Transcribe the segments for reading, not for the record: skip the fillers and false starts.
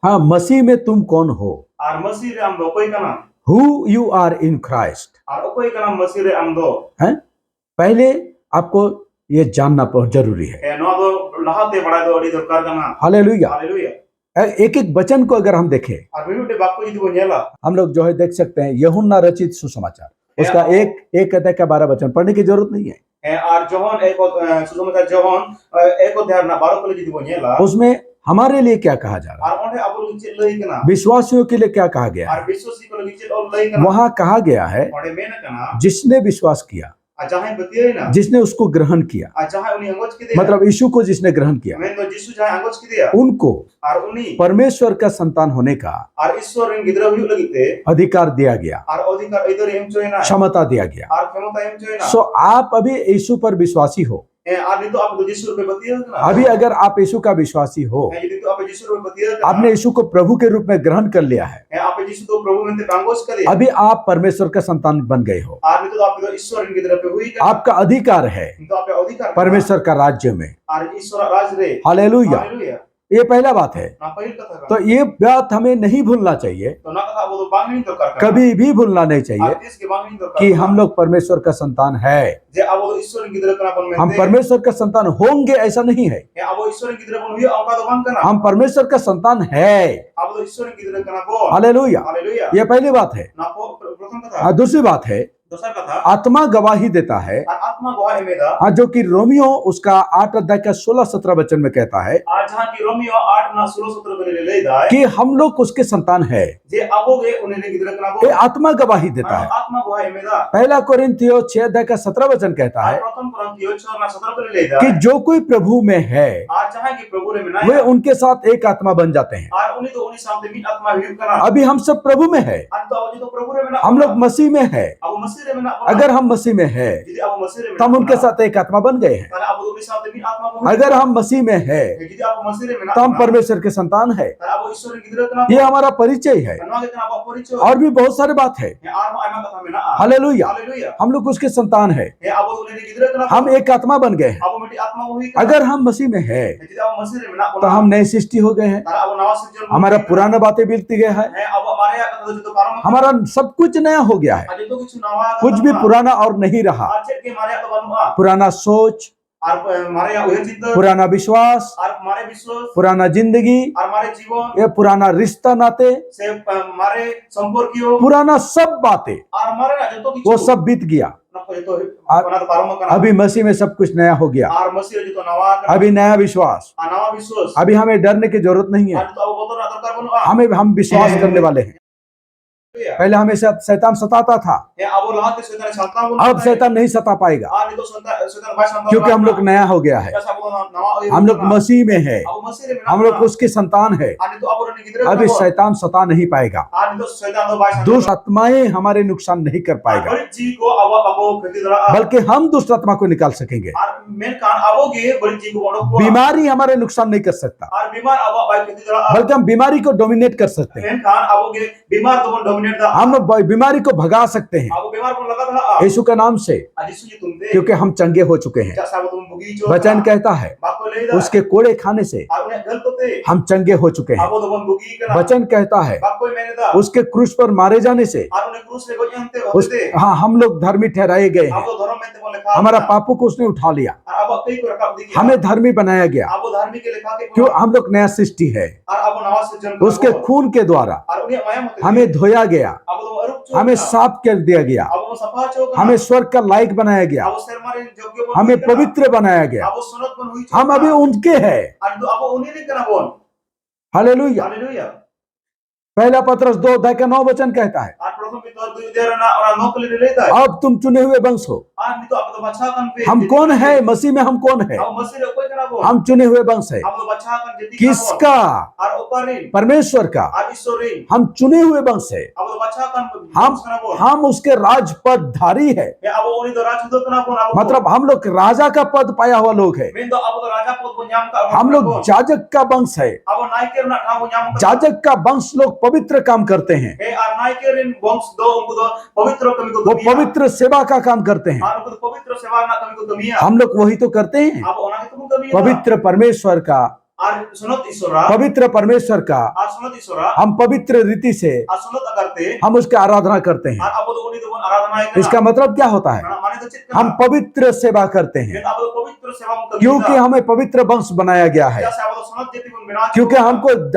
हाँ, मसीह में तुम कौन हो? Ar Masih re am do koi kana. Who you are in Christ? Ar koi kana Masih re am do. हैं? पहले आपको ये जानना बहुत जरूरी है। No do lahate bada do adi dorkar kana. Hallelujah. Hallelujah. एक एक वचन को अगर हम देखें, Ar mimite bakko jidi bo nyela. हम लोग जो है देख सकते हैं यूहन्ना रचित सुसमाचार, उसका एक अध्याय का 12 वचन पढ़ने की जरूरत नहीं है। Ar johon susamacar johon ek odhyar na 12 kole jidi bo nyela. उसमें हमारे लिए क्या कहा जा रहा है, Ar onde abo chit lei kana. विश्वासियों के लिए क्या कहा गया है? Ar biswasi ko lagi chit ol lei kana. वहां कहा गया है Onde mena kana. जिसने विश्वास किया, Jahan betiye na. जिसने उसको ग्रहण किया, Jahan uni angoj kide. मतलब यीशु को जिसने ग्रहण किया, Men do Jisu jahan angoj kide. उनको Ar uni परमेश्वर का संतान होने का ar Ishwar ren gidra huyuk lagi te. अधिकार दिया गया, Ar odhikar idor em choy na. क्षमता दिया गया। Ar khamata em choy na. सो आप अभी यीशु पर विश्वासी हो। Ar nito aap do Jisu pe betiye kana. अभी अगर आप यीशु का विश्वासी हो, Jadi to aap Jisu pe betiye kana. आपने यीशु को प्रभु के रूप में ग्रहण कर लिया है, Aap Jisu to prabhu mente angoj kare. अभी आप परमेश्वर का संतान बन गए हो। Ar nito aap do Ishwar ren gidra pe hui kana. आपका अधिकार है Nito aap odhikar. परमेश्वर का राज्य में। Ar Ishwar raj re. Hallelujah. Hallelujah. ये पहला बात है। Na pahil katha तो kana. ये बात हमें नहीं भूलना चाहिए, To na katha abo do bang ni dorkar kana. कभी भी भूलना नहीं चाहिए Ar tis ke bang ni dorkar. कि हम लोग परमेश्वर का संतान है। Je abo do Ishwar ren gidra kana pon mente. हम परमेश्वर का संतान होंगे ऐसा नहीं है, Abo Ishwar ren gidra pon huyuk angka do bang kana. हम परमेश्वर का संतान है। Abo do Ishwar ren gidra kana bo. Hallelujah. Hallelujah. ये पहली बात है। Na po pratham katha. दूसरी बात है, Dosar katha. आत्मा गवाही देता है, Ar atma goha emeda. हाँ, जो कि रोमियो उसका 8 अध्याय का 16-17 वचन में कहता है Ar jahan ki Romeo 8 na 16 17 kole lei dai. कि हम लोग उसके संतान है। Je abo ge unene gidra kana bo. ये आत्मा गवाही देता है। Atma goha emeda. पहला कोरिन्थियो 6 अध्याय का 17 वचन कहता Ar है pratham Korintiyo 6 na 17 kole lei कि dai. जो कोई प्रभु में है Ar jahan ki prabhu re menaya. वे उनके साथ एक आत्मा बन जाते हैं। Ar uni to uni samte min atma huyuk kana. अभी हम सब प्रभु में है, Ar to abo to prabhu re mena. हम लोग मसीह में है। abo Masih re mena. अगर हम मसीह में है Jadi abo Masih re mena. तो हम उनके साथ एक आत्मा बन गए हैं। Karena abo uni samte min atma bo. अगर हम मसीह में है Jadi abo Masih re mena. तो हम परमेश्वर के संतान है। Karena abo Ishwar ren gidra kana. ये हमारा परिचय है। Karena ge kana abo poricho. और भी बहुत सारे बात है। Ar ma ayma katha mena. Hallelujah. Hallelujah. हम लोग उसके संतान है, Abo unene gidra kana. हम एक आत्मा बन गए हैं। Abo miti atma bo huyuk kana. अगर हम मसीह में है Jadi abo Masih re mena. तो हम नई सृष्टि हो गए हैं। Karena abo nawa sirjan. हमारा पुराना बातें बीत गया है, Abo mare ya kata juto param. हमारा सब कुछ नया हो गया है, Adi to kichu nawa. कुछ भी पुराना और नहीं रहा। Ar chet ke mare ya to banua. पुराना सोच, Ar mare ya uhe cinta. पुराना विश्वास, Ar mare biswas. पुराना जिंदगी, Ar mare जीवन. ये पुराना रिश्ता नाते, Se mare सम्पर्कियो. पुराना सब बातें Ar mare na juto kichu. वो सब बीत गया। Na ko juto pana to param kana. अभी मसीह में सब कुछ नया हो गया। Ar Masih re juto nawa kana. अभी नया विश्वास, Nawa biswas. अभी हमें डरने की जरूरत नहीं है। Ar to abo botor na dorkar banua. हम विश्वास करने वाले हैं। पहले हमें शैतान सताता था, Abo lahat ke setan santa bo. अब शैतान नहीं सता पाएगा Ar itu setan bai santa. क्योंकि हम लोग नया हो गया है। हम लोग मसीह में है, Abo Masih re mena. हम लोग उसके संतान है। Ar itu abo rene gidra. अभी शैतान सता नहीं पाएगा, Ar itu setan do bai santa. दुष्ट आत्माएं हमारे नुकसान नहीं कर पाएगा, Balik ji ko abo khati dara. बल्कि हम दुष्ट आत्मा को निकाल सकेंगे। Ar men kan abo ge balik ji ko odok ko. बीमारी हमारे नुकसान नहीं कर सकता, Ar bimar abo bai khati dara. बल्कि हम बीमारी को डोमिनेट कर सकते हैं। Men kan abo ge bimar to bon dominate da. हम बीमारी को भगा सकते हैं Abo bimar pun laga dara. यीशु के नाम से, Adi suji tumte. क्योंकि हम चंगे हो चुके हैं। Ja sabo tum bugi jo. वचन कहता है Bako le da. उसके कोड़े खाने से Ar une gal to te. हम चंगे हो चुके हैं। Abo do bon bugi kana. वचन कहता है Bako mene da. उसके क्रूस पर मारे जाने से Ar une krus le go jante उस hote. हाँ हम लोग धर्मी ठहराए गए हैं। Abo dharam mente bon lekha. हमारा पापों को उसने उठा लिया, Ar abo kai ko rakab dikhi. हमें धर्मी बनाया गया। Abo dharmi ke lekha ke. क्यों? हम लोग नया सृष्टि है, Ar abo nawa sirjan. उसके खून के द्वारा Ar une mayam hote. हमें धोया गया, Abo do arup cho. हमें साफ कर दिया गया, Abo safa cho. हमें स्वर्ग का लायक बनाया गया, Abo sermare jogyo bon. हमें पवित्र बनाया गया। Abo sunat bon hui. हम अभी उनके हैं। Ado abo unini kana bon. Hallelujah. Hallelujah. पहला पत्रस 2 अध्याय का 9 वचन कहता है Ar pratham itu du udara na orang nokli relate hai. अब तुम चुने हुए वंश हो। Ar itu apa to bacakan pe. हम कौन है? मसीह में हम कौन है? Abo Masih re koi kana bon. हम चुने हुए वंश है। Abo bacakan jadi. किसका? Ar oparin. परमेश्वर का। Ar isorin. हम चुने हुए वंश है। Abo bacakan. हम उसके राजपद धारी है, Ya abo uni do raj do kana bon. Abo. मतलब हम लोग राजा का पद पाया हुआ लोग है। Men do abo do raja pot bon nyam ka. हम लोग जाजक का वंश है। Abo naiker na tha bon nyam ka. जाजक का वंश लोग पवित्र काम करते हैं, Ar naikerin bongs do unku do pavitra kami ko वो dunia. पवित्र सेवा का काम करते हैं। Ar unku do pavitra sewa na kami ko dunia. हम लोग वही तो करते हैं। Abo ona itu kami. पवित्र परमेश्वर का Ar sunat isora, पवित्र परमेश्वर का ar sunat isora, हम पवित्र रीति से ar sunat agarte, हम उसकी आराधना करते हैं। ar abo do uni do bon aradhana ekana. इसका मतलब क्या होता है? Mane do chit हम kana. पवित्र सेवा करते हैं Then abo do pavitra seva mo kabita. क्योंकि हमें पवित्र वंश बनाया गया है, Jasa abo do sunat jeti bon binacho. क्योंकि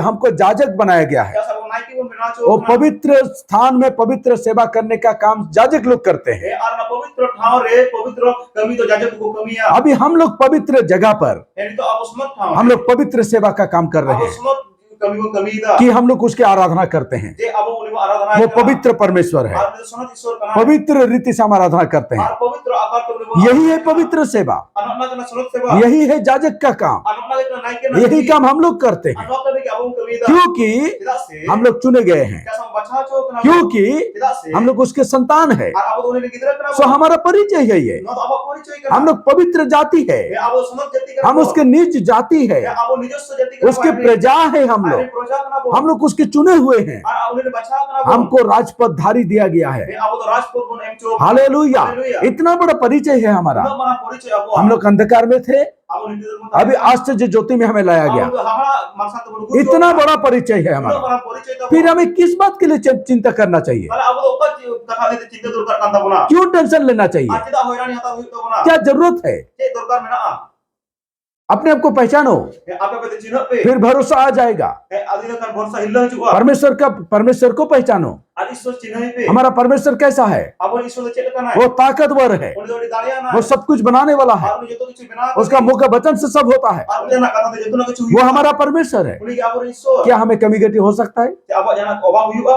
हमको जाजक बनाया गया है। Jasa abo naiki bon binacho. वो पवित्र स्थान में पवित्र सेवा करने का काम जाजक लोग करते हैं। Ar na pavitra thao re pavitra kami to jajat ko kamiya. अभी हम लोग पवित्र जगह पर Eni to abo sunat thao. हम लोग पवित्र सेवा का काम कर रहे Abo हैं sunat kami ko kamida. कि हम लोग उसकी आराधना करते हैं। Je abo uni bo aradhana वो ekana. पवित्र परमेश्वर है, Ar do sunat isor kana. पवित्र रीति से हम आराधना करते हैं। Ar pavitra akar to uni bo. यही है पवित्र सेवा, Anak na kana sunat seva. यही है जाजक का काम, Anak na kana naiki na. यही काम हम लोग करते हैं Anak na ke abo kamida. क्योंकि Tidak se. हम लोग चुने गए हैं, Jasa bacha cho kana. क्योंकि Tidak se. हम लोग उसके संतान है। Ar abo do uni gidra kana. सो हमारा परिचय है ये, No abo porichoy kana. हम लोग पवित्र जाति है, Ye abo sunat jati kana. हम उसके निज जाति है, Ye abo nijasya jati kana. उसके प्रजा है, हम Ari लोग proja kana bo. हम लोग उसके चुने हुए हैं। Ar uni bacha kana bo. हमको राजपदधारी दिया गया है। Ye abo do rajput bon emcho. Hallelujah, hallelujah. इतना बड़ा परिचय है हमारा। No mana porichoy abo. हम लोग अंधकार में थे, Abo nijasya bon. अभी आश्चर्य ज्योति में हमें लाया गया। Abo hama marsat bon guru. इतना बड़ा परिचय है No हमारा, mana porichoy ta. फिर हमें किस बात के लिए चिंता करना चाहिए? Kala abo do oka kata de cinta durkar kan tabona. क्यों टेंशन लेना चाहिए? Ar tidak hoirani hata hui tabona. क्या जरूरत है? Ce durkar mena. अपने आप को पहचानो, Ye apa pe cinta pe. फिर भरोसा आ जाएगा। Adina kan borsa hilla juga. परमेश्वर को पहचानो। Adi sos cinta pe. हमारा परमेश्वर कैसा है? Abo iso de cek kana. वो ताकतवर है, Uni do daliana. वो सब कुछ बनाने वाला है, Ar uni joto kichu bina. उसका मुख का वचन से सब होता है। Ar uni na kata de joto na kichu. वो हमारा परमेश्वर है। Uni ke abo iso. क्या हमें कमी गति हो सकता है? Ce abo jana oba huyuga.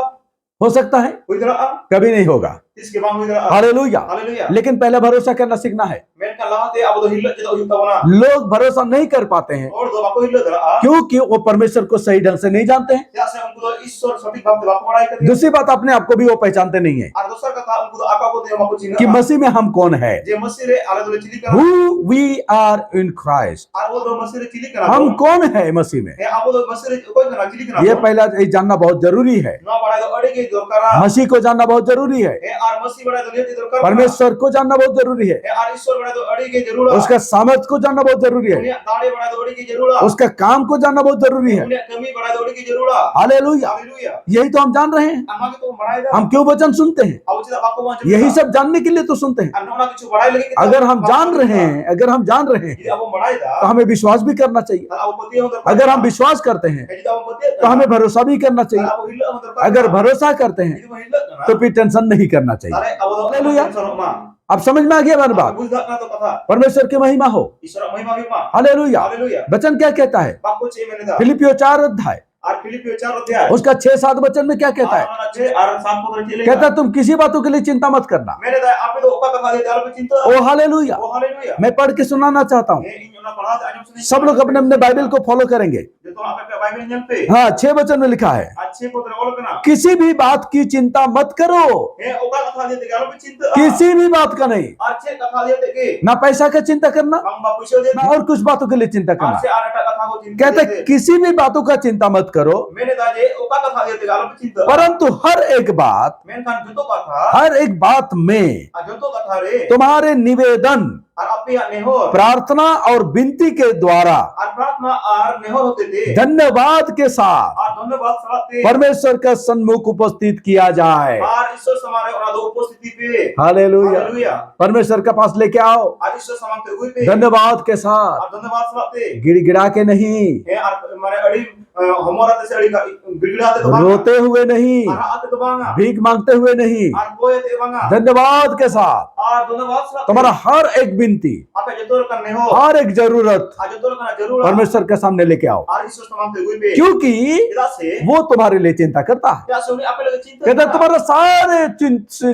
हो सकता है, Hui dara. कभी नहीं होगा। Iske bang hui dara. Hallelujah. Haleluya. लेकिन पहले भरोसा करना सीखना है। Men kan lahat de abo do hilla jeta hui tabona. लोग भरोसा नहीं कर पाते हैं Or do bako hilla dara. क्योंकि वो परमेश्वर को सही ढंग से नहीं जानते हैं। Ya se unku do isor sotik bab de bako padai kadi. दूसरी बात, अपने आप को भी वो पहचानते नहीं है Ar dosar kata unku do apa ko de mako cinta. कि मसीह में हम कौन है, Je masih re ala do cili kana. Who we are in Christ. Ar wo do masih re cili kana. हम कौन है मसीह में, He abo do masih re koi kana cili kana. ये पहला ये जानना बहुत जरूरी है। No padai do ade ke dorkara. मसीह को जानना बहुत जरूरी है, He ar masih padai do lihat dorkara. परमेश्वर को जानना बहुत जरूरी है, He ar isor padai do ade ke jarura. उसका सामर्थ को जानना बहुत जरूरी है, Uni dade padai do ade ke jarura. उसका काम को जानना बहुत जरूरी है। Uni kami padai do ade ke jarura. Hallelujah, Haleluya. यही तो हम जान रहे हैं। Amma ke to padai da. हम क्यों वचन सुनते हैं? Abo cida bako wan. यही सब जानने के लिए तो सुनते हैं। Anna na kichu padai lagi. अगर हम जान रहे हैं, अगर हम जान रहे हैं Jadi abo padai da. तो हमें विश्वास भी करना चाहिए। Abo putih ho dorkara. अगर हम विश्वास करते हैं Jadi abo putih. तो हमें भरोसा भी करना चाहिए। Abo hilla ho dorkara. अगर भरोसा करते हैं Jadi mo hilla kana. तो फिर टेंशन नहीं करना चाहिए। Tare abo do. Haleluya. Soroma. अब समझ में आ गया मेरी बात? Budak na to kata. परमेश्वर की महिमा हो। Isora mahima mahima. Hallelujah. Haleluya. वचन क्या कहता है? Bako ce mene da. फिलिपियो 4 अध्याय Ar Filipi 4 अध्याय. उसका 6-7 वचन में क्या कहता है? Ar 6 ar 7 पद चलेगा. कहता है तुम किसी बातों के लिए चिंता मत करना। मैंने कहा आप तो ओका कथा दे आप चिंता. ओ हालेलुया। ओ हालेलुया. मैं पढ़ के सुनाना चाहता हूँ, ये इन ना पढ़ा आज हम सब लोग अपने अपने बाइबल को फॉलो करेंगे। जो तो आप पे बाइबल जन पे हाँ, 6 वचन में लिखा है, अच्छे को तरह बोलना. किसी भी बात की चिंता मत करो। ये ओका कथा दे आप चिंता. किसी भी बात का नहीं, अच्छे कथा दे के ना पैसा का चिंता करना, हम बापुशो दे. ना और कुछ बातों के लिए चिंता आज करना। से आटा कथा को चिंता. कहते हैं, किसी भी बातों का चिंता मत करो, मैंने कहा ये ओका कथा दे आप चिंता. परंतु हर एक बात, मैंने कहा जो तो कथा हर एक बात में जो तो कथा रे तुम्हारे निवेदन, और आप या नहीं हो प्रार्थना और विनती के द्वारा और प्रार्थना और नहीं होते थे धन्यवाद के साथ और धन्यवाद सलाते परमेश्वर का सन्मुख उपस्थित किया जाए। और ईश्वर समारे और दो उपस्थिति पे. हालेलुया। हालेलुया. परमेश्वर के पास लेके आओ और ईश्वर समाते हुए पे धन्यवाद के साथ, और धन्यवाद सलाते गिड़गिड़ा के नहीं, है और मारे अड़ी हमारा ते अड़ी का गिड़गिड़ाते तो बांगा रोते हुए नहीं, और आते तो बांगा भीख मांगते हुए नहीं, और कोई ते बांगा धन्यवाद के साथ और धन्यवाद सलाते तुम्हारा हर एक विनती, आप जतोर करने हो हर एक जरूरत आज जतोर करना जरूर परमेश्वर के सामने लेके आओ, और ईश्वर समाते हुए पे क्योंकि इधर से वो तुम्हारे लिए चिंता करता है। या सुनी आप लोग चिंता कहता है, तुम्हारा सारे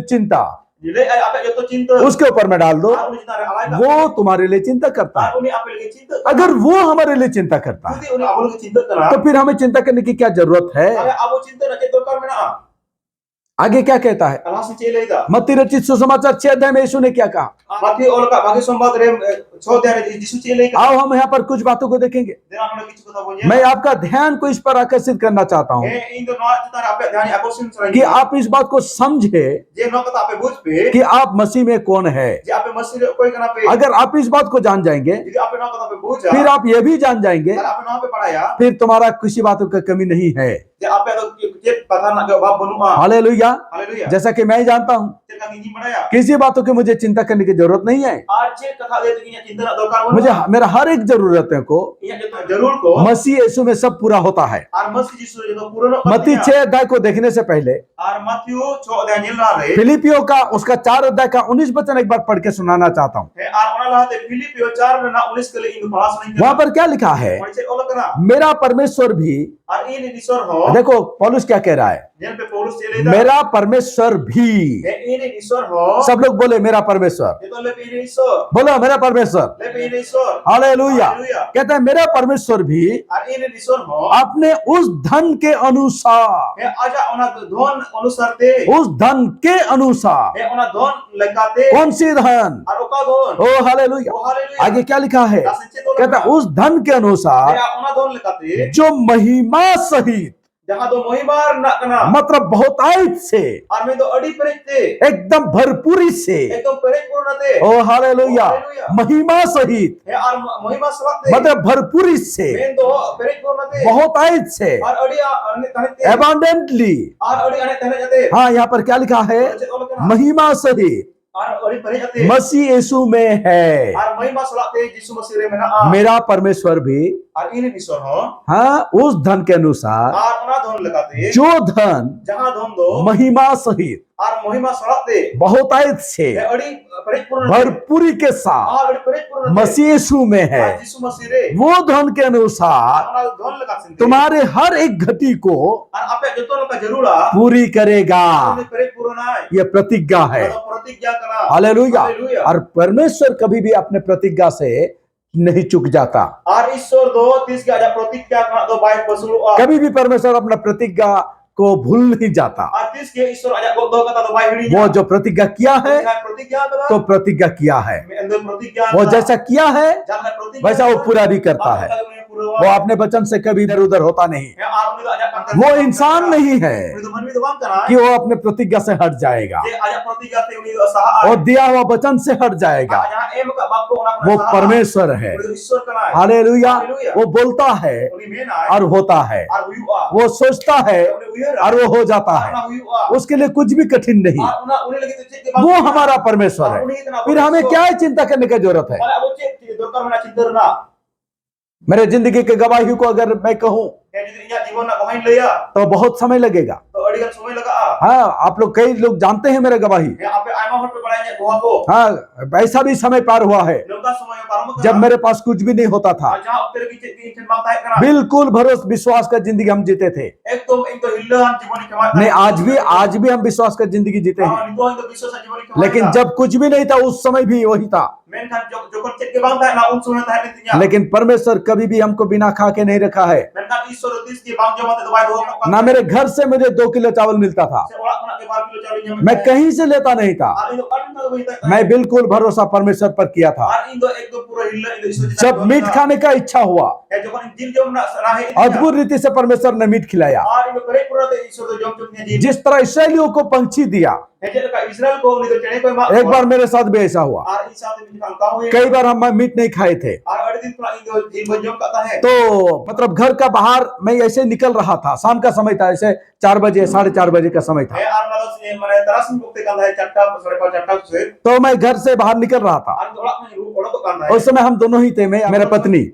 चिंता जिले आप जो तो चिंता उसके ऊपर में डाल दो, और उन्हें जितना आएगा वो तुम्हारे लिए चिंता करता है। और उन्हें आप लोग चिंता अगर वो हमारे लिए चिंता करता है खुद उन्हें आप लोग चिंता करना तो फिर हमें चिंता करने की क्या जरूरत है? अरे आप वो चिंता रखे तो कर में ना आगे क्या कहता है? अल्लाह से चलेगा. मत्ती रचित सुसमाचार 6 अध्याय में यीशु ने क्या कहा? Mati orang kat bagi sombat rem 6 अध्याय रे यीशु चेले लई आओ हम यहाँ पर कुछ बातों को देखेंगे। देना आपने किछु कथा बोल मैं आपका ध्यान को इस पर आकर्षित करना चाहता हूँ इन दो नौ चितार आपे ध्यान आकर्षण कि सराई आप इस बात को समझे जे नौ कथा आपे बुझ पे कि आप मसीह में कौन है। जे आपे मसीह कोई कना पे अगर आप इस बात को जान जाएंगे यदि आपे नौ कथा पे बुझा फिर आप ये भी जान जाएंगे अगर आपे नौ पे पढ़ाया फिर तुम्हारा किसी बातों की कमी नहीं है। जे आपे तो के पता ना के बाप बनुआ हालेलुया। हालेलुया जैसा कि मैं जानता हूँ चेका की पढ़ाया किसी बातों की मुझे चिंता करने की जरूरत नहीं है। और जे कथा दे तो चिंता ना दरकार मुझे मेरा हर एक जरूरतों को जरूर को मसीह यीशु में सब पूरा होता है। और मसीह यीशु जो पूर्ण मत्ती 6 अध्याय को देखने से पहले और मत्ती 6 अध्याय नीला रे फिलिपियों का उसका 4 अध्याय का 19 वचन एक बार पढ़ के सुनाना चाहता हूँ। है और ओना लाते फिलिपियो 4 ना 19 के लिए इन भाष नहीं वहां पर क्या लिखा है, से ओला करा मेरा परमेश्वर भी। और इन ईश्वर हो देखो पौलुस क्या कह रहा है, जेल पे पौलुस चले मेरा परमेश्वर भी। है इन ईश्वर हो सब लोग बोले मेरा परमेश्वर, ये तो ले पे ईश्वर बोलो मेरा परमेश्वर। ले पे ईश्वर हालेलुया। हालेलुया कहता है मेरा परमेश्वर भी और इन ईश्वर हो अपने उस धन के अनुसार, है आजा ओना धन अनुसार दे उस धन के अनुसार। है ओना धन लगाते कौन सी धन? और ओका धन ओ हालेलुया। ओ हालेलुया आगे क्या लिखा है, कहता है उस धन के अनुसार है ओना धन लगाते जो महिमा सहित, जहां दो महिमार ना कना मतलब बहुतायत से, और में तो अड़ी परेते एकदम भरपूरी से। एकदम परिपूर्ण दे ओ हालेलुया। हालेलुया। महिमा सहित है और महिमा सलाते मतलब भरपूरी से, में तो परिपूर्ण दे बहुतायत से, और अड़ी अने तहते एबंडेंटली। और अड़ी अने तहने जाते हाँ यहाँ पर क्या लिखा है, महिमा सहित और अड़ी परे जाते मसीह यीशु में है। और महिमा सलाते यीशु मसीह रे मेना मेरा परमेश्वर भी और इन ईश्वर हो हाँ उस धन के अनुसार और ओना धन लगाते जो धन जहां धन दो महिमा सहित और महिमा सलाते बहुतायत से है अड़ी परिपूर्ण भरपूरी के साथ और अड़ी परिपूर्ण मसीह यीशु में है, यीशु मसीह रे वो धन के अनुसार ओना धन लगा सिंते तुम्हारे हर एक घटी को और आपे जतो लोग जरूरा पूरी करेगा। परिपूर्ण है ये प्रतिज्ञा है। प्रतिज्ञा करा हालेलुया। हालेलुया। और परमेश्वर कभी भी अपने प्रतिज्ञा से नहीं चूक जाता। और ईश्वर दो तीस के आजा प्रतिज्ञा करा दो बाइक बसुलुआ कभी भी परमेश्वर अपना प्रतिज्ञा को भूल नहीं जाता। और तीस के ईश्वर आजा को दो कथा दो बाइक हिड़ी वो जो प्रतिज्ञा किया है प्रतिज्ञा करा तो प्रतिज्ञा किया है, अंदर प्रतिज्ञा वो जैसा किया है जाना प्रतिज्ञा वैसा वो पूरा भी करता है। वो अपने वचन से कभी इधर उधर होता नहीं। वो इंसान नहीं है कि वो अपने प्रतिज्ञा से हट जाएगा, वो दिया हुआ वचन से हट जाएगा। वो परमेश्वर है। हालेलुया। वो बोलता है और होता है, वो सोचता है और वो हो जाता है। उसके लिए कुछ भी कठिन नहीं। वो हमारा परमेश्वर है। फिर हमें क्या चिंता करने की जरूरत है? मेरे जिंदगी के गवाही को अगर मैं कहूँ तो बहुत समय लगेगा। हाँ आप लोग कई लोग जानते हैं मेरे गवाही। हाँ ऐसा भी समय पार हुआ है जब मेरे पास कुछ भी नहीं होता था। बिल्कुल भरोसा विश्वास का जिंदगी हम जीते थे। नहीं आज भी हम विश्वास का जिंदगी जीते हैं। लेकिन जब कुछ भी नहीं था उस समय भी वही था। लेकिन परमेश्वर कभी भी हमको बिना खा के नहीं रखा है। ना मेरे घर से मुझे 2 किलो चावल मिलता था, मैं कहीं से लेता नहीं था। मैं बिल्कुल भरोसा परमेश्वर पर किया था। जब मीट खाने का इच्छा हुआ अद्भुत रीति से परमेश्वर ने मीट खिलाया। जिस तरह इसराइलियों को पंछी दिया, एक बार मेरे साथ भी ऐसा हुआ। कई बार हम मीट नहीं खाए थे तो मतलब घर का बाहर मैं ऐसे निकल रहा था। शाम का समय था, ऐसे 4 बजे 4:30 बजे का समय था। तो मैं घर से बाहर निकल रहा था। उस समय हम दोनों ही थे, मैं मेरे पत्नी।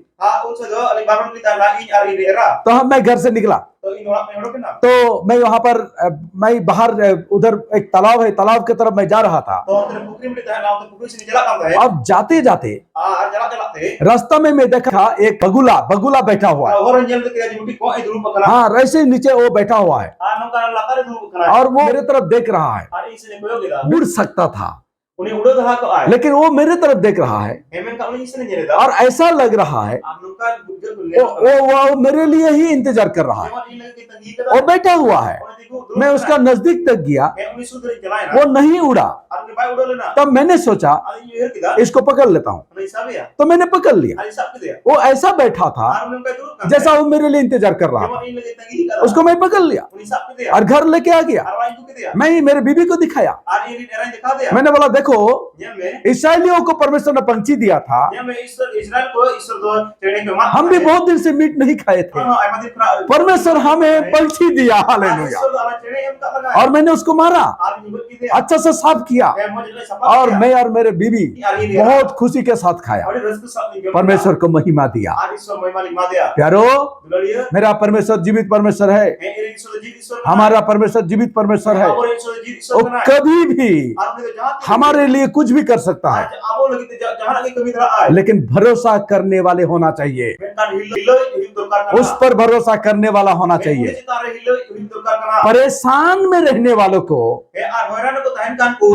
तो मैं घर से निकला तो मैं वहां पर मैं बाहर उधर एक तालाब है, तालाब की तरफ मैं जा रहा था। अब जाते जाते रास्ता में मैं देखा एक बगुला बैठा हुआ है। हाँ ऐसे नीचे वो बैठा हुआ है और वो मेरे तरफ देख रहा है। उड़ सकता था, उन्हें उड़ा दहा को आए लेकिन वो मेरे तरफ देख रहा है हेमन का उन्हें इसने नहीं रहता और ऐसा लग रहा है आप लोग का गुजर वो मेरे लिए ही इंतजार कर रहा है जेमा इन लगे तंगी वो करा बैठा हुआ है। और देखो मैं उसका नजदीक तक गया, उन्हें सुधर चलाए ना वो नहीं उड़ा। आपने बाय उड़ा लेना तब मैंने सोचा आज ये किदा इसको पकड़ लेता हूँ, उन्हें हिसाब है तो मैंने पकड़ लिया। आज हिसाब के दिया वो ऐसा बैठा था और उन्हें का दूर जैसा वो मेरे लिए इंतजार कर रहा था। जेमा इन लगे तंगी करा उसको मैं पकड़ लिया उन्हें हिसाब के दिया और घर लेके आ गया। और वाइन को दिया मैं ही मेरे बीबी को दिखाया। और ये एरन दिखा दिया मैंने बोला देखो ये में इसराइलियों को परमेश्वर ने पंछी दिया था, ये में इस्राएल को ईश्वर दो चढ़ने के मां हम भी बहुत दिन से मीट नहीं खाए थे, परमेश्वर हमें पंछी दिया। हालेलुया। और मैंने उसको मारा, अच्छा से साफ किया और मैं और मेरे बीबी बहुत खुशी के साथ खाया। परमेश्वर को महिमा दिया। प्यारो, मेरा परमेश्वर जीवित परमेश्वर है, हमारा परमेश्वर जीवित परमेश्वर है। वो कभी भी हमारे लिए कुछ भी कर सकता है, लेकिन भरोसा करने वाले होना चाहिए, उस पर भरोसा करने वाला होना चाहिए। परेशान में रहने वालों को,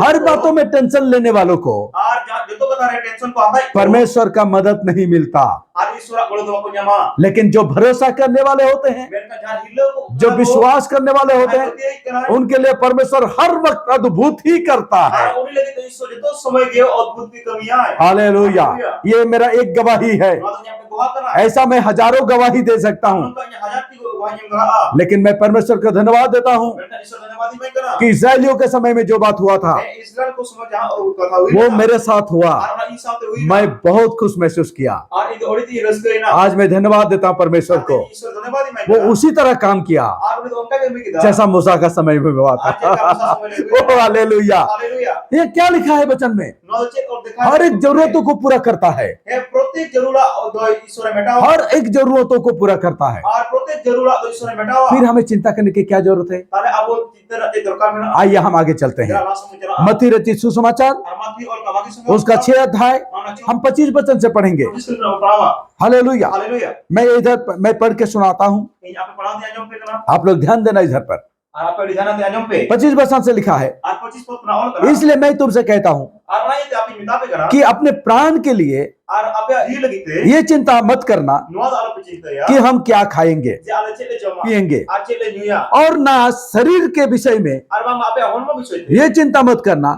हर बातों में टेंशन लेने वालों को परमेश्वर का मदद नहीं मिलता, लेकिन जो भरोसा करने वाले होते हैं, जो विश्वास करने वाले होते हैं, उनके लिए परमेश्वर हर वक्त अद्भुत ही करता है। हालेलुया। ये मेरा एक गवाही है, ऐसा मैं हजारों गवाही दे सकता हूँ, लेकिन मैं परमेश्वर को धन्यवाद देता हूँ कि इस्राएलियों के समय में जो बात हुआ था वो मेरे साथ हुआ। मैं बहुत खुश महसूस किया। आज मैं धन्यवाद देता हूँ परमेश्वर को, वो उसी तरह काम किया जैसा मूसा का समय में हुआ था। Oh hallelujah. ये क्या लिखा है वचन में? हर एक जरूरतों को पूरा करता है, हर एक जरूरतों को पूरा करता है। फिर हमें चिंता करने की क्या जरूरत है? आइए हम आगे चलते हैं। मत्ती रचित सुसमाचार उसका 6 अध्याय हम 25 वचन से पढ़ेंगे। हालेलुया। मैं पढ़ के सुनाता हूँ, आप लोग ध्यान देना इधर पर। 25 वचन से लिखा है, इसलिए मैं तुमसे कहता हूँ कि अपने प्राण के लिए ये चिंता मत करना कि हम क्या खाएंगे पिएंगे, और ना शरीर के विषय में ये चिंता मत करना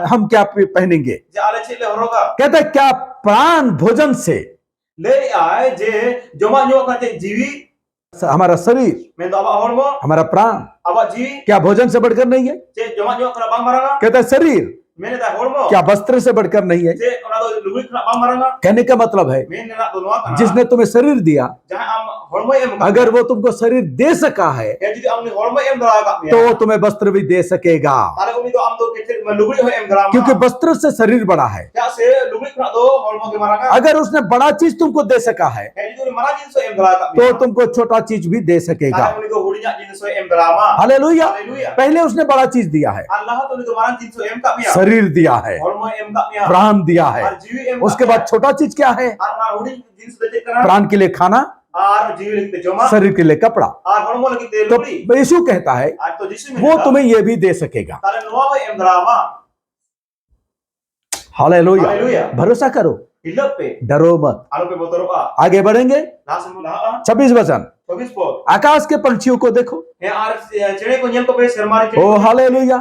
हम क्या पहनेंगे। कहते हैं क्या प्राण भोजन से, हमारा शरीर हमारा प्राण क्या भोजन से बढ़कर नहीं है? कहता है शरीर क्या वस्त्र से बढ़कर नहीं है? कहने का मतलब है जिसने तुम्हें शरीर दिया, अगर वो तुमको शरीर दे सका है तो वो तुम्हें वस्त्र भी दे सकेगा, क्योंकि वस्त्र से शरीर बड़ा है। अगर उसने बड़ा चीज तुमको दे सका है तो तुमको छोटा चीज भी दे सकेगा। हालेलुया। पहले उसने बड़ा चीज दिया है, शरीर दिया है, प्राण दिया है। उसके बाद छोटा चीज क्या है? प्राण के लिए खाना, शरीर के लिए कपड़ा। तो यीशु कहता है वो तुम्हें ये भी दे सकेगा। हालेलुया। भरोसा करो, डरो मत। आगे बढ़ेंगे। 26 वचन, आकाश के पंछियों को देखो। ओ हालेलुया।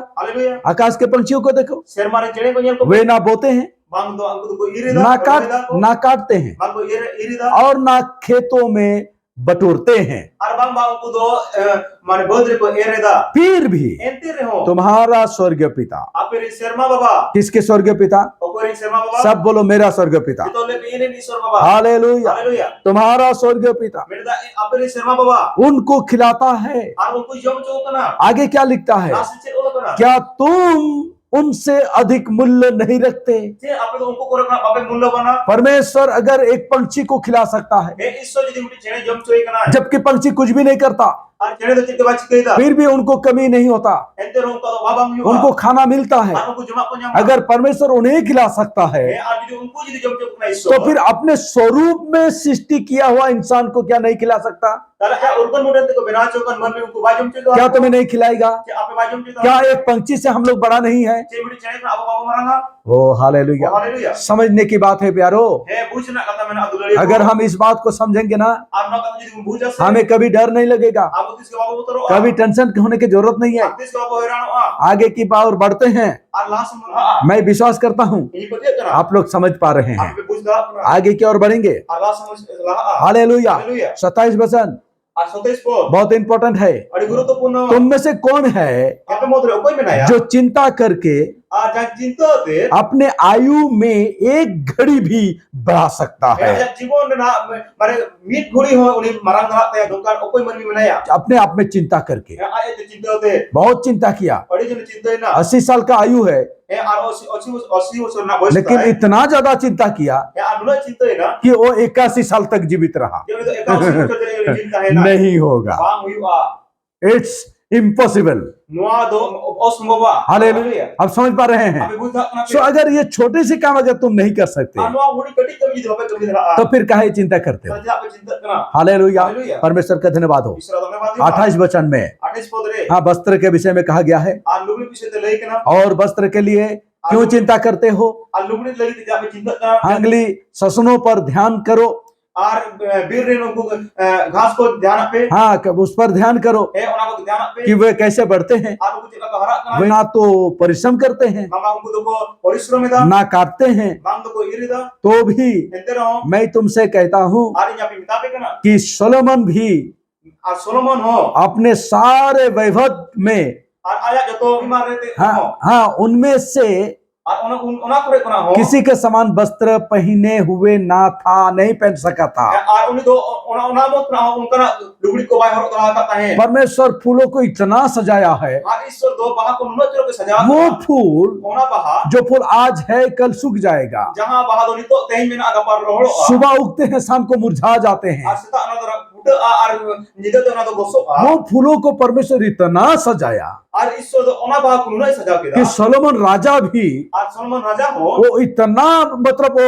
आकाश के पंछियों को देखो, वे ना बोते हैं, ना काटते हैं और ना खेतों में बटोरते हैं, फिर भी तुम्हारा स्वर्गीय पिता, किसके स्वर्गीय पिता? सब बोलो मेरा स्वर्गीय पिता। हालेलुया। तुम्हारा स्वर्गीय पिता उनको खिलाता है। आगे क्या लिखता है? क्या तुम उनसे अधिक मूल्य नहीं रखते? परमेश्वर अगर एक पंछी को खिला सकता है, जबकि पंछी कुछ भी नहीं करता, फिर भी उनको कमी नहीं होता, उनको खाना मिलता है। अगर परमेश्वर उन्हें खिला सकता है तो फिर अपने स्वरूप में सृष्टि किया हुआ इंसान को क्या नहीं खिला सकता? क्या तुम्हें नहीं खिलाएगा? क्या एक पंछी से हम लोग बड़ा नहीं है? चे मिडी चेने ना अब मरंगा ओ हालेलुया। हालेलुया समझने की बात है प्यारो। हे बुझना कथा मैंने दुलड़ी अगर हम इस बात को समझेंगे ना, आप ना कथा जी बुझा से हमें कभी डर नहीं लगेगा, आप तिस के बाबू उतरो कभी टेंशन होने की जरूरत नहीं है। आप तिस के बाबू हैरान आ आगे की बार बढ़ते हैं। और लास्ट में मैं विश्वास करता हूँ ये पतिया करा आप लोग समझ पा रहे हैं। आप बुझदा आगे की ओर बढ़ेंगे। और लास्ट समझ हालेलुया। हालेलुया 27 वचन और 27 पद बहुत इंपॉर्टेंट है। अड़ी गुरुत्वपूर्ण तुम में से कौन है यहाँ पे मोदरे कोई में ना जो चिंता करके जहाँ चिंता होते अपने आयु में एक घड़ी भी बढ़ा सकता है? जहाँ जीवन ना मारे मीट घोड़ी हो उन्हें मरंग कराते हैं दुकान कोई मन में नहीं अपने आप में चिंता करके आए तो चिंता होते बहुत चिंता किया। बड़ी जन चिंता है ना 80 साल का आयु है, और 80 वर्ष ना बस लेकिन इतना ज्यादा चिंता किया अनुना चिंता है ना कि वो 81 साल तक जीवित रहा। जो तो 81 वर्ष चिंता है ना नहीं होगा, बांग हुई आ इट्स इम्पॉसिबल। नुआ दो असंभव हालेलुया। अब समझ पा रहे हैं? अभी बुझा ना सो अगर ये छोटे से काम अगर तुम नहीं कर सकते अनुआ हुडी कटी कमी जो कमी रहा तो फिर काहे चिंता करते हो? तो आप चिंता करना हालेलुया। हालेलुया। परमेश्वर का धन्यवाद हो। ईश्वर धन्यवाद 28 वचन में 28 पद रे हाँ वस्त्र के विषय में कहा गया है। आ लुगड़ी पीछे ते लेके ना और वस्त्र के लिए क्यों चिंता करते हो? आ लुगड़ी लगी ते जाबे चिंता करना आंगली ससुनों पर ध्यान करो। और वीर रेणु को घास को ध्यान पे हाँ उस पर ध्यान करो है उना को ध्यान पे कि वे कैसे बढ़ते हैं। आप उनको चिका हरा करना वे ना तो परिश्रम करते हैं, मामा उनको तो परिश्रम दा ना काटते हैं, माम तो को इरिदा तो भी एंते रहो मैं तुमसे कहता हूँ आरी यहाँ पे मिताबे करना कि सोलोमन भी आ सोलोमन हो अपने सारे वैभव में और आया जो तो बीमार रहते हाँ उनमें से और उना करे कोना हो किसी के समान वस्त्र पहने हुए ना था, नहीं पहन सका था। और उन्हीं तो उना मत ना उनका लुगड़ी को बाहर रहा करता है। परमेश्वर फूलों को इतना सजाया है, और ईश्वर दो बाहा को नुमत के सजा वो फूल ओना बाहा जो फूल आज है कल सूख जाएगा, जहां बाहा दोनी तो तेही में ना आगा पर रोहड़ो सुबह उगते हैं शाम को मुरझा जाते हैं। और सीता अनदर फुट और निदे तो ना तो गोसो वो फूलों को परमेश्वर इतना सजाया और ईश्वर तो ओना बाहा को नुना सजा के कि सोलोमन राजा भी और सोलोमन राजा हो वो इतना मतलब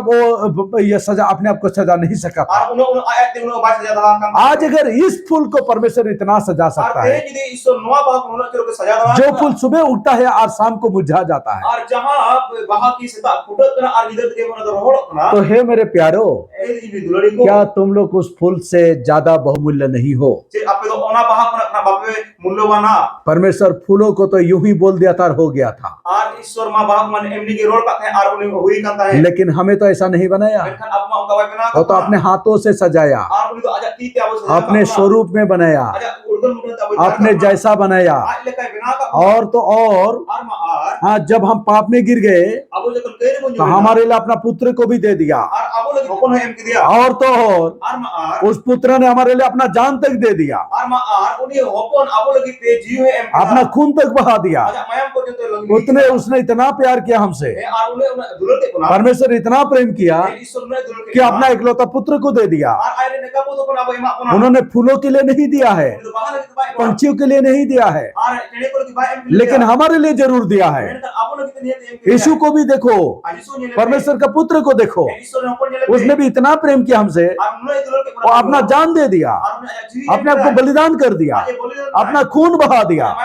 वो ये सजा अपने आप को सजा नहीं सका था। और उन्होंने आयत उन्होंने बात सजा था। आज अगर इस फूल को परमेश्वर इतना सजा सकता और है, यदि ईश्वर नवा बाहा को नुना के सजा था जो फूल सुबह उगता है और शाम को मुरझा जाता है, और जहां बाहा की सीता फुटत ना और निदे के ना तो रोहड़ो ना तो हे मेरे प्यारो, ए भी दुलड़ी को क्या तुम लोग उस फूल से ज्यादा बहुमूल्य नहीं हो? जे आपे तो ओना बाहा को ना बापे मूल्यवान ना परमेश्वर फूलों को तो यूं ही बोल दिया था और हो गया था, और ईश्वर मां बाप मन एमनी के रोड पाते हैं और उन्हें हुई करता है। लेकिन हमें तो ऐसा नहीं बनाया। लेकिन अब मां उनका बना वो तो अपने हाथों से सजाया, और उन्हें तो आजा तीते आवश्यक अपने स्वरूप में बनाया, आजा उर्दन मुद्दन तब अपने जैसा बनाया। आज लेकर बिना का और तो और मां हाँ जब हम पाप में गिर गए अब जो कई बन तो हमारे लिए अपना पुत्र को भी दे दिया, और अब लोग कौन है एम के दिया और तो और मां उस पुत्र ने हमारे लिए अपना जान तक दे दिया, और मां उन्हें होपन अब लोग ते जीव है एम अपना खून तक बहा दिया। आजा मयम को जो तो उतने उसने इतना प्यार किया हमसे, और उन्हें दुलड़ के कोना परमेश्वर इतना प्रेम किया ईश्वर ने दुलड़ कि अपना इकलौता पुत्र को दे दिया। और आयरे ने कबो तो कोना अब मां कोना उन्होंने फूलों के लिए नहीं दिया है, तो बाहर के बाय पंछियों के लिए नहीं दिया है, और चने को की बाय एम लेकिन हमारे लिए जरूर दिया है। अब लोग कितने एम यीशु को भी देखो, परमेश्वर का पुत्र को देखो, ईश्वर ने ओपन उसने भी इतना प्रेम किया हमसे, वो अपना जान दे दिया, अपने आप को बलिदान कर दिया, अपना खून बहा दिया,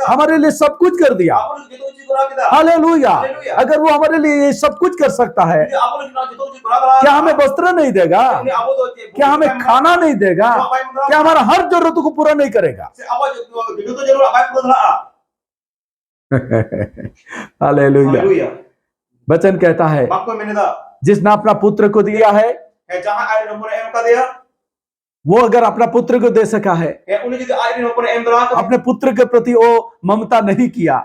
हमारे लिए सब कुछ कर दिया। हालेलुया। अगर वो हमारे लिए ये सब कुछ कर सकता है, क्या हमें वस्त्र नहीं देगा? क्या हमें खाना नहीं देगा? क्या हमारा हर जरूरत को पूरा नहीं करेगा? हालेलुया। वचन कहता है जिसने अपना पुत्र को दिया है, वो अगर अपना पुत्र को दे सका है, अपने पुत्र के प्रति वो ममता नहीं किया,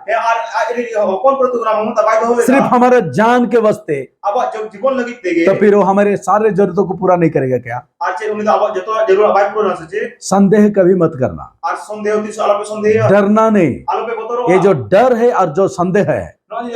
सिर्फ हमारे जान के वास्ते, तो फिर वो हमारे सारे जरूरतों को पूरा नहीं करेगा क्या? संदेह कभी मत करना, डरना नहीं। ये जो डर है और जो संदेह है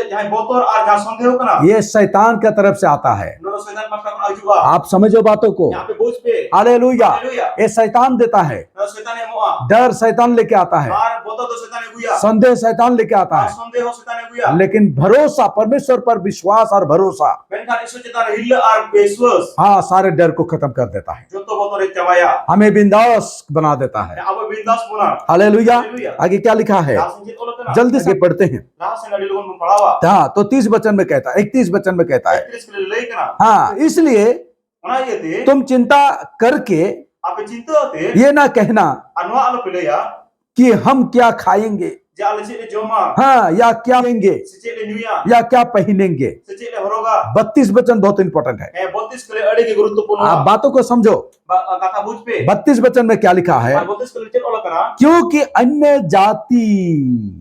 jahan botor ar jahan sondeho kana ये शैतान की तरफ से आता है। no setan pasra kana ajuga आप समझो बातों को। yahan pe boj pe hallelujah. Haleluya. ये शैतान देता है, no setan emoa डर शैतान लेके आता है, ar botor to setan eguya संदेह शैतान लेके आता ar है, sondeho setan eguya लेकिन भरोसा, परमेश्वर पर विश्वास और भरोसा, menkhan isu cetan hilla ar beswas हाँ, सारे डर को खत्म कर देता है, joto botor e chabaya हमें बिंदास बना देता है। abo bindas puna hallelujah. Haleluya. आगे क्या लिखा है, langsung jit oleh kana जल्दी से पढ़ते हैं। langsung ngadi lugun mempalawa हाँ, तो 30 वचन में कहता है, 31 वचन में कहता है, 31 kali lei kana हाँ, इसलिए ona yete तुम चिंता करके ape cinta te ये ना कहना anwa alo pilaya कि हम क्या खाएंगे, je ala cik le joma हाँ, या क्या लेंगे, secik le nyuya या क्या पहनेंगे। secik le horoga 32 वचन बहुत इंपॉर्टेंट है, 32 kali ade ke guruttwapurna आप बातों को समझो। kata buj pe 32 वचन में क्या लिखा है, 32 kali cik olah kana क्योंकि अन्य जाति,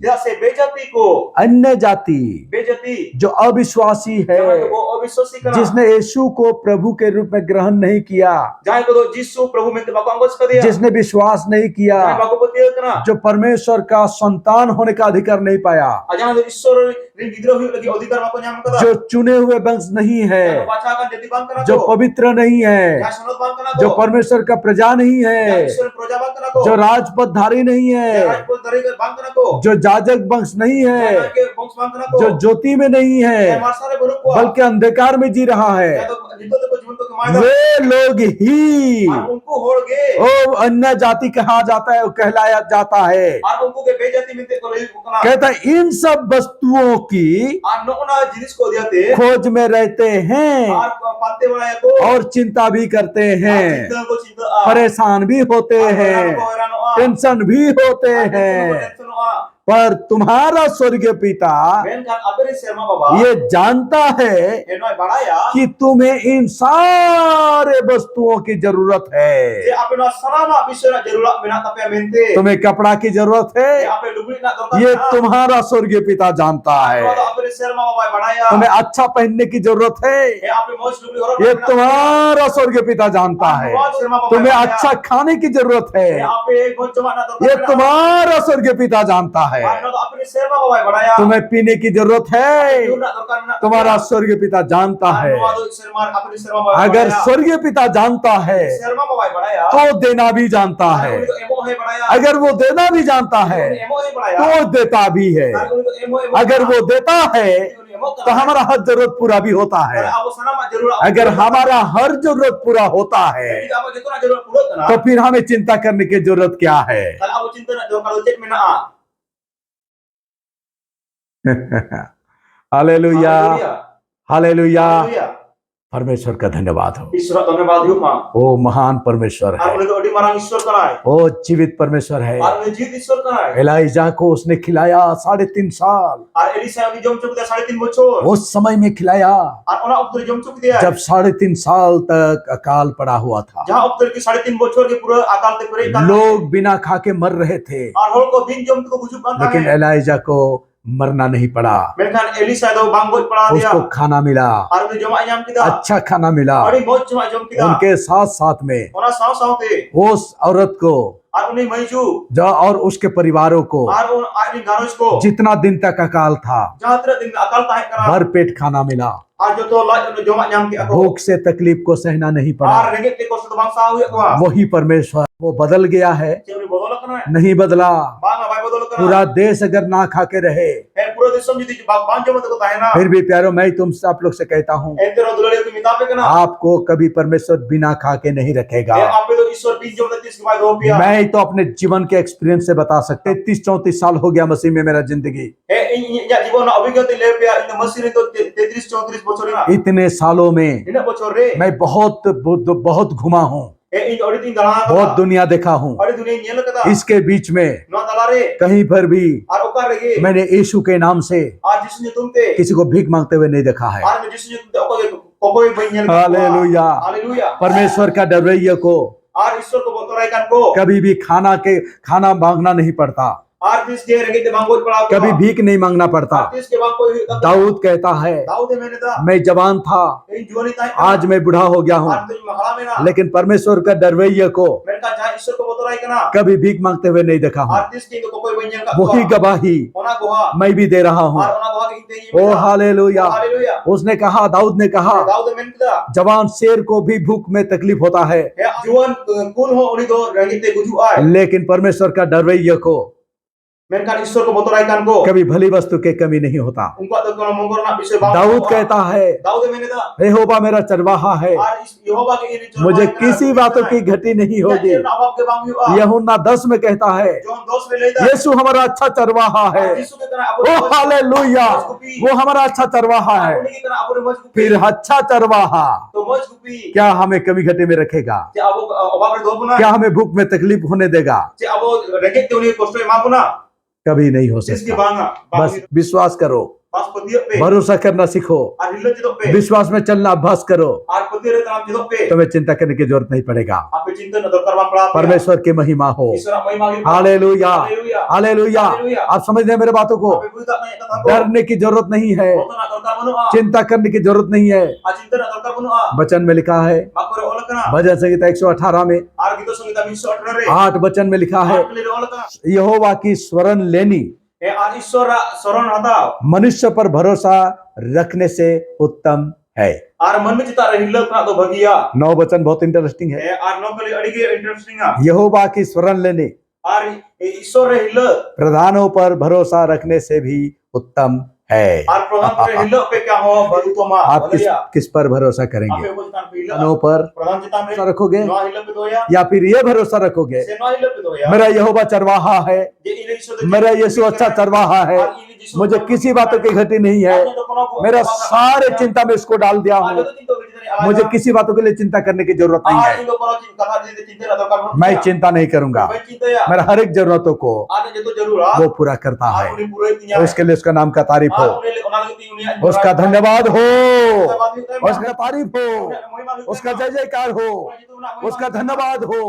dia se bejati ko अन्य जाति bejati जो अविश्वासी है, jangan to aviswasi kana जिसने यीशु को प्रभु के रूप में ग्रहण नहीं किया, jangan ko jisu prabhu mente bako anggos ka dia जिसने विश्वास नहीं किया, jangan bako petia kana जो परमेश्वर का संतान होने का अधिकार नहीं पाया, jangan do ishwar ring gidra hui lagi adhikar bako nyam kada जो चुने हुए वंश नहीं है, jangan baca akan jadi bang kana जो ko पवित्र नहीं है, jangan sunat bang kana जो ko परमेश्वर का प्रजा नहीं jangan है, ishwar proja bang kana ko जो राजपदधारी नहीं jangan है, rajput dari bang kana ko जो जाजक वंश नहीं है, jangan ke bongs bang kana ko जो ज्योति में नहीं jangan है, marsare baru ko बल्कि अंधकार में जी रहा है, jangan to jito to जीवन को कमाएगा वे लोग ही और उनको होड़गे ओ अन्य जाति कहा जाता है, कहलाया जाता है। और उनको के बेजाती मिलते को ले बुकना कहता है इन सब वस्तुओं की और नोना जिनिस को दियाते खोज में रहते हैं और पाते बनाया को और चिंता भी करते हैं, चिंता को चिंता परेशान भी होते हैं, टेंशन भी होते हैं, पर तुम्हारा स्वर्गीय पिता ये जानता है कि तुम्हें इन सारे वस्तुओं की जरूरत है। तुम्हें कपड़ा की जरूरत है, ये तुम्हारा स्वर्गीय पिता जानता है। तुम्हें अच्छा पहनने की जरूरत है, ये तुम्हारा स्वर्गीय पिता जानता है। तुम्हें अच्छा खाने की जरूरत है, ये तुम्हारा स्वर्गीय पिता जानता है। तुम्हें पीने की जरूरत है, तुम्हारा स्वर्गीय पिता जानता है। अगर स्वर्गीय पिता जानता है तो देना भी जानता है, अगर वो देना भी जानता है तो देता भी है। अगर वो देता है तो हमारा हर जरूरत पूरा भी होता है। अगर हमारा हर जरूरत पूरा होता है तो फिर हमें चिंता करने की जरूरत क्या है? Hallelujah, hallelujah. परमेश्वर का धन्यवाद हो। ओ महान परमेश्वर है, ओ जीवित परमेश्वर है। एलाइजा को उसने खिलाया 3.5 साल, उस समय में खिलाया जब 3.5 साल तक अकाल पड़ा हुआ था। लोग बिना खा के मर रहे थे, लेकिन एलाइजा को मरना नहीं पड़ा। उसको खाना मिला, अच्छा खाना मिला। उनके साथ साथ में उस औरत को जो और उसके परिवारों को जितना दिन तक अकाल था भर पेट खाना मिला। भूख से तकलीफ को सहना नहीं पड़ा। वही परमेश्वर वो बदल गया है? नहीं बदला। पूरा देश अगर ना खा के रहे फिर भी प्यारो मैं तुमसे आप लोग से कहता हूँ आपको कभी परमेश्वर बिना खा के नहीं रखेगा। मैं तो अपने जीवन के एक्सपीरियंस से बता सकते 33-34 साल हो गया मसीह में मेरा जिंदगी। इतने सालों में मैं बहुत घुमा हूँ, बहुत दुनिया देखा हूँ। इसके बीच में कहीं पर भी मैंने यीशु के नाम से किसी को भीख मांगते हुए नहीं देखा है। हालेलुया। परमेश्वर का डरवैया को कभी भी खाना मांगना नहीं पड़ता। artis ke rengit te bangkot pala कभी भीख नहीं मांगना पड़ता। artis ke bangkot दाऊद कहता है, daud mene da मैं जवान था, ei juani tai आज मैं बूढ़ा हो गया हूँ, artis mahala mena लेकिन परमेश्वर का डरवैये को mereka ja ishwar ko botorai kana कभी भीख मांगते हुए नहीं देखा हूँ। artis ke ko koi banyang ka वही गवाही ona goha मैं भी दे रहा हूँ। ar ona goha ke inte ओ हालेलुया। haleluya उसने कहा, दाऊद ने कहा, daud mene da जवान शेर को भी भूख में तकलीफ होता है, juan kun ho uni do rengit te guju ai लेकिन परमेश्वर का डरवैये को mereka ishwar ko botorai kan ko कभी भली वस्तु की कमी नहीं होता। उनको तो कोनो मंगोर ना विषय बात दाऊद कहता है, दाऊद मैंने दा यहोवा मेरा चरवाहा है, और इस यहोवा के इन मुझे किसी बातों की घटी नहीं होगी। अभाव के बांग हुआ यूहन्ना 10 में कहता है, जो हम दोस्त में लेता यीशु हमारा अच्छा चरवाहा है। यीशु के तरह ओ अपने हालेलुया, वो हमारा अच्छा चरवाहा है। उन्हीं की तरह अपने मजबूत फिर अच्छा चरवाहा तो मजबूती क्या हमें कमी घटी में रखेगा? जे अब अभाव रे दो गुना क्या हमें भूख में तकलीफ होने देगा? जे अब रगे ते उन्हीं कष्ट में माफुना कभी नहीं हो इसके सकता। बांगा बस विश्वास करो, बस पतियो पे भरोसा करना सीखो, और हिल्लो जिदो पे विश्वास में चलना अभ्यास करो, और पतियो रे तनाम जिदो पे तुम्हें चिंता करने की जरूरत नहीं पड़ेगा। आप चिंता न करवा पड़ा परमेश्वर की महिमा हो। ईश्वर महिमा की हालेलुया, हालेलुया हालेलुया। हालेलुया। आप समझ रहे हैं मेरे बातों को? आप बुझता नहीं कथा को डरने की जरूरत नहीं है, होता ना दरकार बनुआ चिंता करने की जरूरत नहीं है। आ चिंता ना दरकार बनुआ वचन में लिखा है, माकोरे ओलकना भजन संहिता 118 में आर गीतो संगीता 118 रे 8 वचन में लिखा है, आर ले ओलकना यहोवा की शरण लेनी ए आज ईश्वर शरण हता मनुष्य पर भरोसा रखने से उत्तम है। आर मन में चिता हिल्लो ना तो भगिया 9 वचन बहुत इंटरेस्टिंग है। ए आर नौकरी अड़िगे इंटरेस्टिंग आ यहोवा की शरण लेने आर ईश्वर हिल्लो प्रधानों पर भरोसा रखने से भी उत्तम है। आर प्रधान पर हिल्लो पे क्या हो बरुतोमा आप किस पर भरोसा करेंगे? आपे को चितान पे प्रधानों पर प्रधान चितान रे भरोसा रखोगे नो हिल्लो पे दोया या फिर ये भरोसा रखोगे, से नो हिल्लो पे दोया मेरा यहोवा चरवाहा है, जे इने ईश्वर मेरा यीशु अच्छा चरवाहा है, मुझे किसी बातों की घटी नहीं है, मेरा सारे चिंता में इसको डाल दिया हूँ, मुझे किसी बातों के लिए चिंता करने की जरूरत नहीं है। मैं चिंता नहीं करूंगा, मेरा हर एक जरूरतों को वो पूरा करता है। तो उसके लिए उसका नाम का तारीफ हो, उसका धन्यवाद हो, उसका तारीफ हो, उसका जय जयकार हो, उसका धन्यवाद हो।